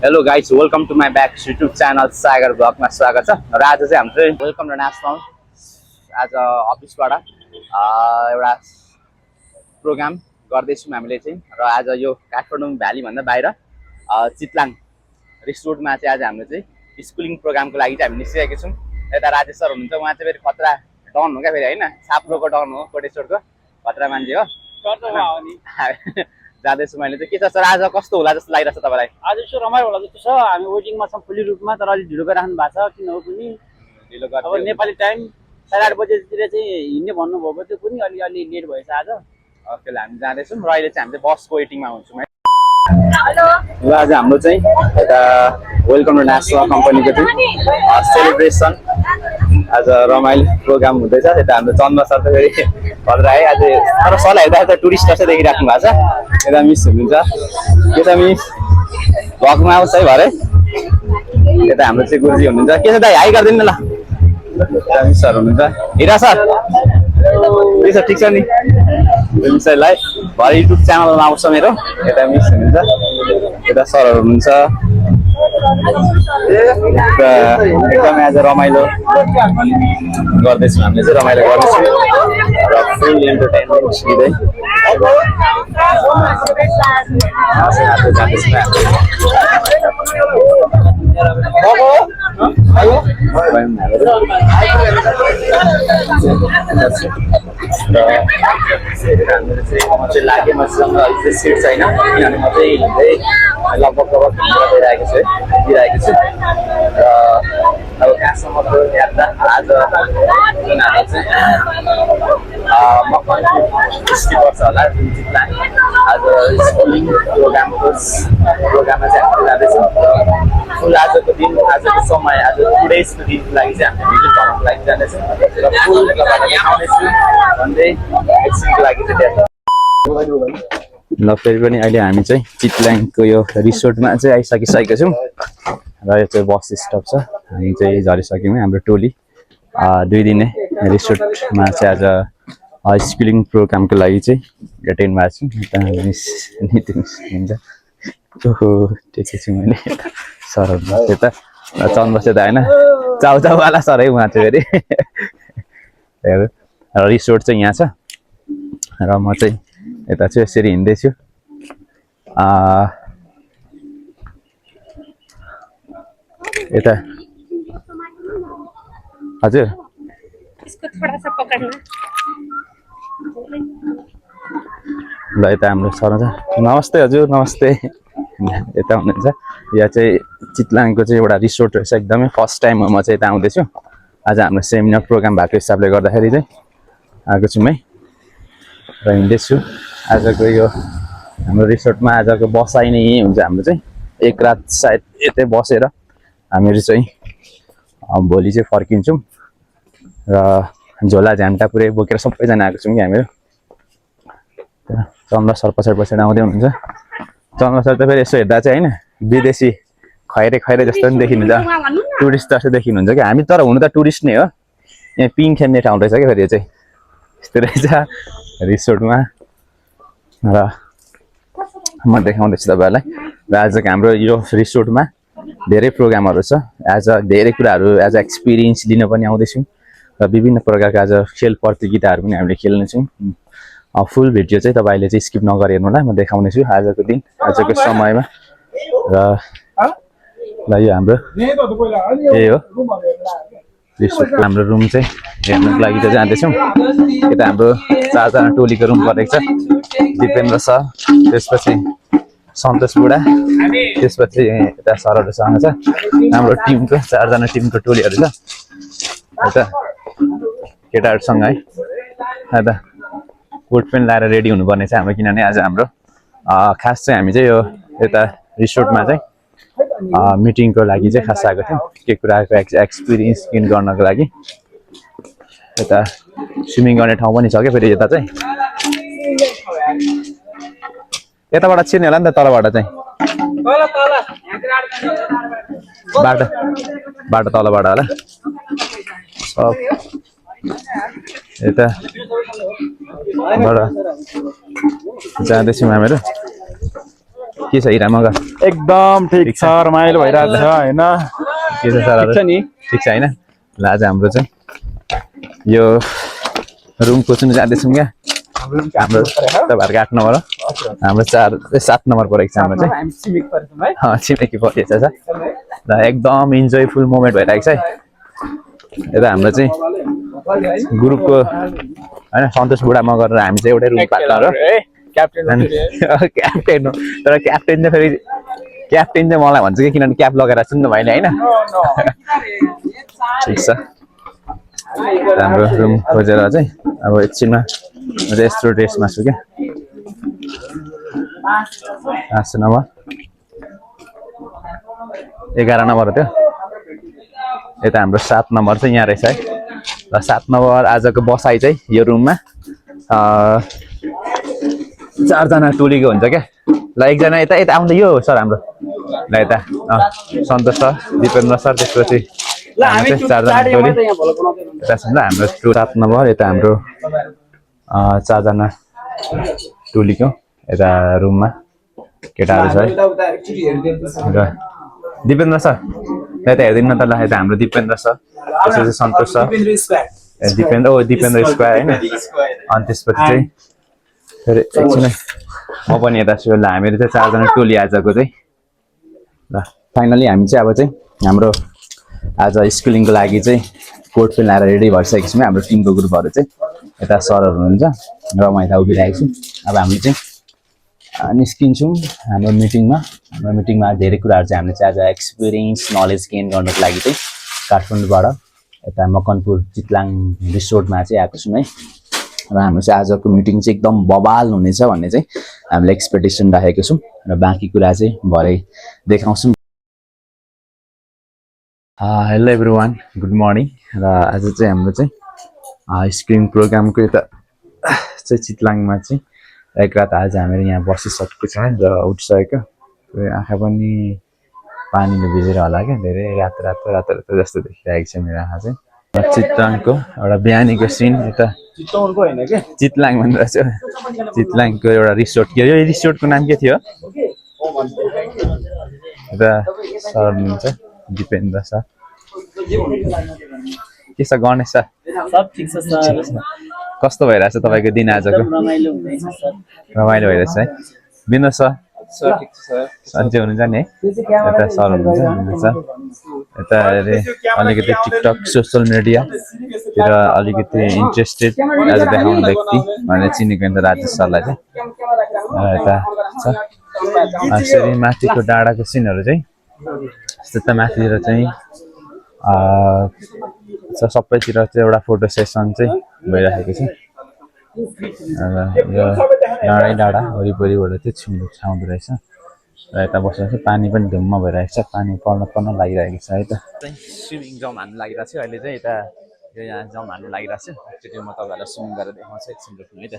Hello guys, welcome to my back YouTube channel Sagar ब्लगमा स्वागत छ। र आज चाहिँ हाम्रो चाहिँ वेलकम र नेसनल आज अफिसबाट एउटा प्रोग्राम गर्दैछौँ हामीले चाहिँ। र आज यो काठमाडौँ भ्यालीभन्दा बाहिर चितलाङ रिसोर्टमा चाहिँ आज हाम्रो चाहिँ स्कुलिङ प्रोग्रामको लागि चाहिँ हामी निस्किरहेका छौँ। यता राजेश सर हुनुहुन्छ, उहाँ चाहिँ फेरि खतरा डन हो क्या, फेरि होइन साप्रोको डन हो, कोटेश्वरको खतरा मान्छे हो। जाँदैछु मैले चाहिँ। के छ सर, आज कस्तो होला जस्तो लागिरहेको छ तपाईँलाई? आज यसो रमाइलो होला जस्तो छ। हामी वेटिङमा छौँ फुल्ली रूपमा, तर अलिक ढिलो गरिराख्नु भएको छ। किन हो पनि ढिलो गर्छ। अब नेपाली टाइम 8:30 बजेतिर चाहिँ हिँड्ने भन्नुभएको थियो, पनि अलि लेट भएछ आज। ओके, हामी जाँदैछौँ र अहिले चाहिँ हामी चाहिँ बसको वेटिङमा हुन्छौँ है। ल आज हाम्रो चाहिँ यता वेलकम टु नेसनल कम्पनीको चाहिँ सेलिब्रेसन आज रमाइलो प्रोग्राम हुँदैछ। यता हाम्रो चन्द्र सर त फेरि भद्र है आज, तर सरलाई हेर्दा त टुरिस्ट जस्तै देखिराख्नु भएको छ। यता मिस हुनुहुन्छ, यता मिस भ्लगमा आउँछ है भरे। यता हाम्रो चाहिँ गुरुजी हुनुहुन्छ। के छ दाइ, हाई गरिदिनु न ल। यता मिस सर हुनुहुन्छ, हिरा सर के छ, ठिक छ नि? मिसहरूलाई भरे युट्युब च्यानलमा आउँछ मेरो। यता मिस हुनुहुन्छ, यता सरहरू हुनुहुन्छ। एकदमै आज रमाइलो गर्दैछौँ हामीले चाहिँ, रमाइलो गर्दैछौँ र फुल इन्टरटेनमेन्ट दिँदै म चाहिँ लागेँ, मसँग सिट छैन किनभने म चाहिँ हिँड्दै लगभग दिइरहेको छु र अब कहाँसम्म हेर्दा आज मकवानपुर 60 वर्ष होला चितलाङ आज स्कुलिङ प्रोग्राममा चाहिँ हामी जाँदैछौँ। फुल आजको दिन, आजको समय, आज 2 डेजको दिनको लागि चाहिँ हामी भिजिट गर्नको लागि जाँदैछौँ र फुल देखाउनेछु भन्दै एकछिनको लागि चाहिँ ल। फेरि पनि अहिले हामी चाहिँ चितलाङको यो रिसोर्टमा चाहिँ आइसकिसकेका छौँ र यो चाहिँ बस स्टप छ। हामी चाहिँ झरिसक्यौँ। हाम्रो टोली 2 दिने रिसोर्टमा चाहिँ आज स्कुलिङ प्रोग्रामको लागि चाहिँ एटेन्ड भएको छौँ। मिस नितिन हुन्छ, ओहो ठिकै छु मैले। सरहरू यता चन्द बस्यो त होइन, चाउचाउवाला सर है उहाँ चाहिँ फेरि। र रिसोर्ट चाहिँ यहाँ छ र म चाहिँ यता चाहिँ यसरी हिँड्दैछु। यता हजुर ल, यता हाम्रो सर हुन्छ। नमस्ते हजुर, नमस्ते। यता हुनुहुन्छ। यहाँ चाहिँ चितलाङको चाहिँ एउटा रिसोर्ट रहेछ, एकदमै फर्स्ट टाइम म चाहिँ यता आउँदैछु। आज हाम्रो सेमिनार प्रोग्राम भएको हिसाबले गर्दाखेरि चाहिँ आएको छु है र हिँड्दैछु। आजको यो हाम्रो रिसोर्टमा आजको बसाइ नै यहीँ हुन्छ। हाम्रो चाहिँ एक रात सायद यतै बसेर हामीहरू चाहिँ भोलि चाहिँ फर्किन्छौँ र झोला झ्याम्टा पुरै बोकेर सबैजना आएको छौँ कि हामीहरू। चन्द्र सर पछाडि आउँदै हुनुहुन्छ। चन्द्र सर त फेरि यसो हेर्दा चाहिँ होइन विदेशी खैरे जस्तो पनि देखिनुहुन्छ, टुरिस्ट जस्तो देखिनुहुन्छ क्या। हामी तर हुनु त टुरिस्ट नै हो। यहाँ पिङ खेल्ने ठाउँ रहेछ क्या फेरि यो चाहिँ, यस्तो रहेछ रिसोर्टमा। र म देखाउँदैछु तपाईँहरूलाई। र आजको हाम्रो यो रिसोर्टमा धेरै प्रोग्रामहरू छ। आज धेरै कुराहरू आज एक्सपिरियन्स लिन पनि आउँदैछौँ र विभिन्न प्रकारका आज खेल प्रतियोगिताहरू पनि हामीले खेल्नेछौँ। फुल भिडियो चाहिँ तपाईँले चाहिँ स्किप नगरेर हेर्नु होला, म देखाउनेछु आजको दिन, आजको समयमा। र ल यो हाम्रो यही हो रिसोर्ट। हाम्रो रुम चाहिँ हेर्नुको लागि त जाँदैछौँ। यता हाम्रो 4जना टोलीको रुम परेको छ। दिपेन्द्र सर, त्यसपछि सन्तोष बुढा, त्यसपछि यता सरहरूसँग छ। हाम्रो टिमको 4जना टिमको टोलीहरू छ यता केटाहरूसँग है। यता कोट पेन्ट लाएर रेडी हुनुपर्ने छ हाम्रो, किनभने आज हाम्रो खास चाहिँ हामी चाहिँ यो यता रिसोर्टमा चाहिँ मिटिङको लागि चाहिँ खास आएको थियौँ। के कुराको एक्सपिरियन्स गेन गर्नको लागि। यता स्विमिङ गर्ने ठाउँ पनि छ क्या फेरि यता चाहिँ। यताबाट छिर्ने होला नि त, तलबाट चाहिँ बाटो तलबाट होला सब। यता जाँदैछौँ हामीहरू। के छ हिरा मगर एकदम ठिक छ रमाइलो भइरहेको छ हैन के छ सरहरू छ नि ठिक छ हैन ल आज हाम्रो चाहिँ यो रुम खोज्नु जाँदैछौँ क्या हाम्रो तपाईँहरूको 8 नम्बर हो हाम्रो 7 नम्बर परेको छ हाम्रो चाहिँ हामी सिमिक पर्छौँ है छिमेकी परेको छ ल एकदम इन्जोयफुल मोमेन्ट भइरहेको छ है यता हाम्रो चाहिँ ग्रुपको होइन सन्तोष बुढा मगर हामी चाहिँ एउटै रुम पार्टनर हो क्याप्टेन हो तर क्याप्टेन चाहिँ फेरि क्याप्टेन चाहिँ मलाई भन्छ कि किनभने क्याप लगाएर छु नि त मैले होइन ठिक छ हाम्रो रुम खोजेर चाहिँ अब एकछिनमा म चाहिँ यस्तो ड्रेसमा छु क्या 5 नम्बर 11 नम्बर हो त्यो यता हाम्रो 7 नम्बर चाहिँ यहाँ रहेछ है र 7 नम्बर आजको बसाइ चाहिँ यो रुममा 4 जना टोलीको हुन्छ क्या ल एकजना यता यता आउँदा यो सर हाम्रो ल यता सन्तोष सर दिपेन्द्र सर त्यसपछि हामी चाहिँ 4 जना टोली यता छ हाम्रो 7 नम्बर यता हाम्रो 4 जना टोलीको यता रुममा केटाहरू छ है र दिपेन्द्र सर यता हेर्दिनु न त ल यता हाम्रो दिपेन्द्र सर त्यसपछि सन्तोष सर दिपेन्द्र स्क्वायर होइन अनि त्यसपछि चाहिँ फेरि एकछिन म पनि यता छु ल हामीहरू चाहिँ 4 जना टोली आजको चाहिँ ल फाइनली हामी चाहिँ अब चाहिँ हाम्रो आज स्कुलिङको लागि चाहिँ कोट पेन लाएर रेडी भइसकेको छौँ हाम्रो टिमको ग्रुपहरू चाहिँ यता सरहरू हुनुहुन्छ र म यता उभिरहेको छु अब हामी चाहिँ निस्किन्छौँ हाम्रो मिटिङमा धेरै कुराहरू चाहिँ हामीले चाहिँ आज एक्सपिरियन्स नलेज गेन गर्नको लागि चाहिँ काठमाडौँबाट यता मकनपुर चितलाङ रिसोर्टमा चाहिँ आएको छौँ है र हाम्रो चाहिँ आजको मिटिङ चाहिँ एकदम बवाल हुनेछ भन्ने चाहिँ हामीले एक्सपेक्टेसन राखेको छौँ र बाँकी कुरा चाहिँ भरे देखाउँछौँ हेलो एभ्रिवान गुड मर्निङ र आज चाहिँ हाम्रो चाहिँ स्क्रिन प्रोग्रामको यता चाहिँ चितलाङमा चाहिँ एक रात आज हामीहरू यहाँ बसिसकेको छ र उठिसकेको आँखा पनि पानीले भिजेर होला क्या धेरै रातो जस्तो देखिरहेको छ मेरो आँखा चाहिँ चितलाङको एउटा बिहानीको सिन यता चितवनको हैन के चितलाङ भनेर चाहिँ चितलाङको एउटा रिसोर्ट के यो रिसोर्टको नाम के थियो यता सर हुनुहुन्छ दिपेन्द्र सर के छ गणेश सर सब ठीक छ सर कस्तो भइरहेछ तपाईँको दिन आजको रमाइलो हुँदैछ सर रमाइलो भइरहेछ है विनोद सर सर ठीक छ सर सन्चै हुनुहुन्छ नि है यता सर हुनुहुन्छ यता अलिकति टिकटक सोसियल मिडियातिर अलिकति इन्ट्रेस्टेड आज देखाउने व्यक्ति भनेर चिनेको नि त राजेश सरलाई चाहिँ यता छ यसरी माथिको डाँडाको सिनहरू चाहिँ यता माथितिर चाहिँ सबैतिर चाहिँ एउटा फोटो सेसन चाहिँ भइराखेको छ यो डाँडा वरिपरिबाट चाहिँ छाउँदो रहेछ र यता बसेर चाहिँ पानी पनि धुम्म भइरहेको छ पानी पर्न लागिरहेको छ है त स्विमिङ जम हान्नु लागिरहेको छ अहिले चाहिँ यता यो यहाँ जम हान्नु लागिरहेको छ एकचोटि म तपाईँहरूलाई स्विमिङ गरेर देखाउँछु एकछिन रोक्नु है त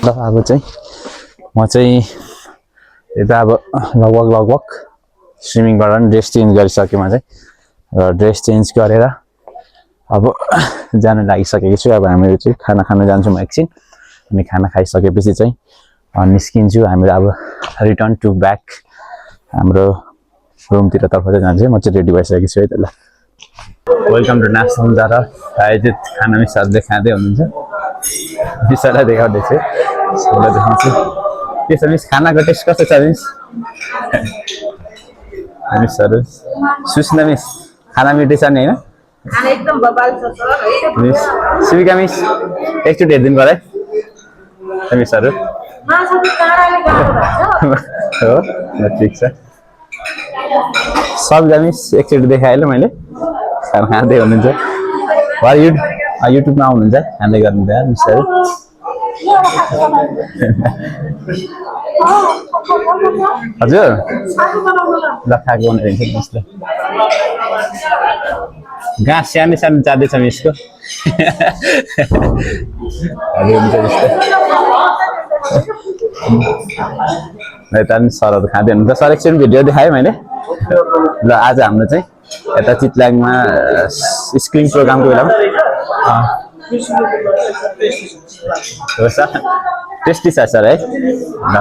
अब चाहिँ म चाहिँ यता अब लगभग स्विमिङबाट पनि ड्रेस चेन्ज गरिसकेँ म चाहिँ र ड्रेस चेन्ज गरेर अब जान लागिसकेको छु अब हामीहरू चाहिँ खाना खान जान्छौँ एकछिन अनि खाना खाइसकेपछि चाहिँ निस्किन्छु हामीहरू अब रिटर्न टु ब्याक हाम्रो रुमतिर तर्फ चाहिँ जान्छु म चाहिँ रेडी भइसकेको छु है त ल वेलकम टु नेसनल द्वारा आयोजित खाना मिसहरूले खाँदै हुनुहुन्छ मिसहरूलाई देखाउँदैछु सबैलाई देखाउँछु के छ मिस खानाको टेस्ट कस्तो छ मिस मिसहरू सुस्ना मिस खाना मिठो छ नि होइन एकदम बबाल छ सर है मिस शिविका मिस एकचोटि हेरिदिनु पर्यो है मिसहरू हो ल ठिक छ सबिता मिस एकचोटि देखाएँ ल मैले खाना खाँदै हुनुहुन्छ युट्युबमा आउनुहुन्छ हान्दै गर्नुहुन्छ मिसहरू हजुर ल खाएको बनाइदिन्छ मिस ल घाँस सानो सानो जाँदैछ मिसको हजुर हुन्छ मिस यता पनि सरहरू खाँदै हुनुहुन्छ सर एकछिन भिडियो देखाएँ मैले ल आज हाम्रो चाहिँ यता चितलाङमा स्क्रिन प्रोग्रामको बेलामा हो सर टेस्टी छ सर है ल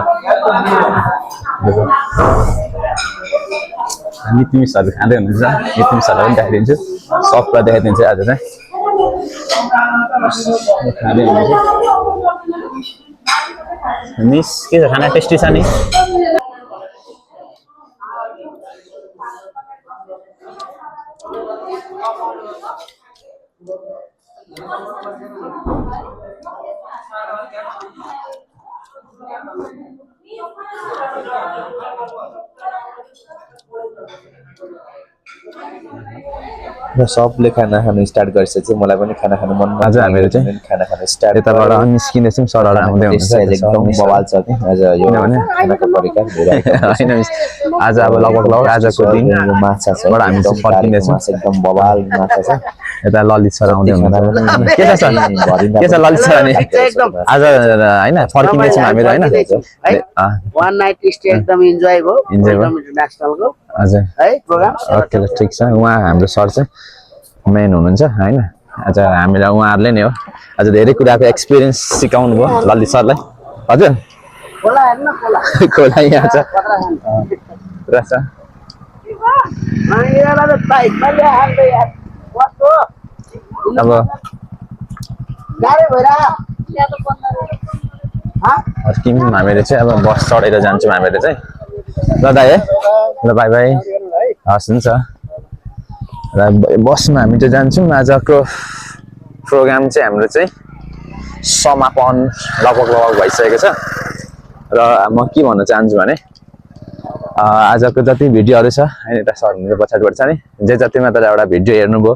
निति मिसहरू खाँदै हुनुहुन्छ निति मिसहरूलाई पनि देखाइदिन्छु सबलाई देखाइदिन्छु आज चाहिँ खाँदै हुनुहुन्छ मिस के छ खाना टेस्टी छ नि र सबले खाना खानु स्टार्ट गरिसकेपछि मलाई पनि खाना खानु मन आज हामीहरू चाहिँ खाना खानु स्टार्ट यताबाट निस्किँदैछौँ सरहरू आउँदै हुनुहुन्छ एकदम बवाल छ कि आज यो खानाको परिकार धेरै होइन मिस आज अब लगभग आजको दिन माछा छ बाट हामी चाहिँ फर्किँदैछौँ एकदम बवाल माछा छ यता ललित सर आउँदै हुनुहुन्छ के छ सर के छ ललित सर अनि आज होइन फर्किँदैछौँ हामीहरू होइन वान नाइट स्टे एकदम इन्जोय भयो नेसनलको हजुर है प्रोग्राम ओके ल ठिक छ उहाँ हाम्रो सर चाहिँ मेन हुनुहुन्छ होइन आज हामीलाई उहाँहरूले नै हो आज धेरै कुराको एक्सपिरियन्स सिकाउनु भयो ललित सरलाई हजुर खोला हेर्न खोला खोला यहाँ छ पुरा छ अब फर्किन्छौँ हामीहरू चाहिँ अब बस चढेर जान्छौँ हामीहरू चाहिँ ल दाइ है ल बाई बाई हस् हुन्छ र बसमा हामी चाहिँ जान्छौँ आजको प्रोग्राम चाहिँ हाम्रो चाहिँ समापन लगभग भइसकेको छ र म के भन्न चाहन्छु भने आजको जति भिडियोहरू छ होइन यता सरहरू पछाडिबाट छ नि जति मात्र एउटा भिडियो हेर्नुभयो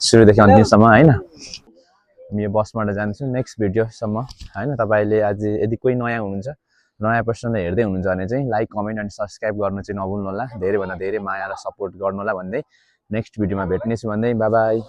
सुरुदेखि अन्तिमसम्म होइन हामी यो बसबाट जान्छौँ नेक्स्ट भिडियोसम्म होइन तपाईँले आज यदि कोही नयाँ हुनुहुन्छ नयाँ पर्सनले हेर्दै हुनुहुन्छ भने चाहिँ लाइक कमेन्ट अनि सब्सक्राइब गर्न चाहिँ नभुल्नु होला धेरैभन्दा धेरै माया र सपोर्ट गर्नु होला भन्दै नेक्स्ट भिडियोमा भेट्नेछु भन्दै बाई बाई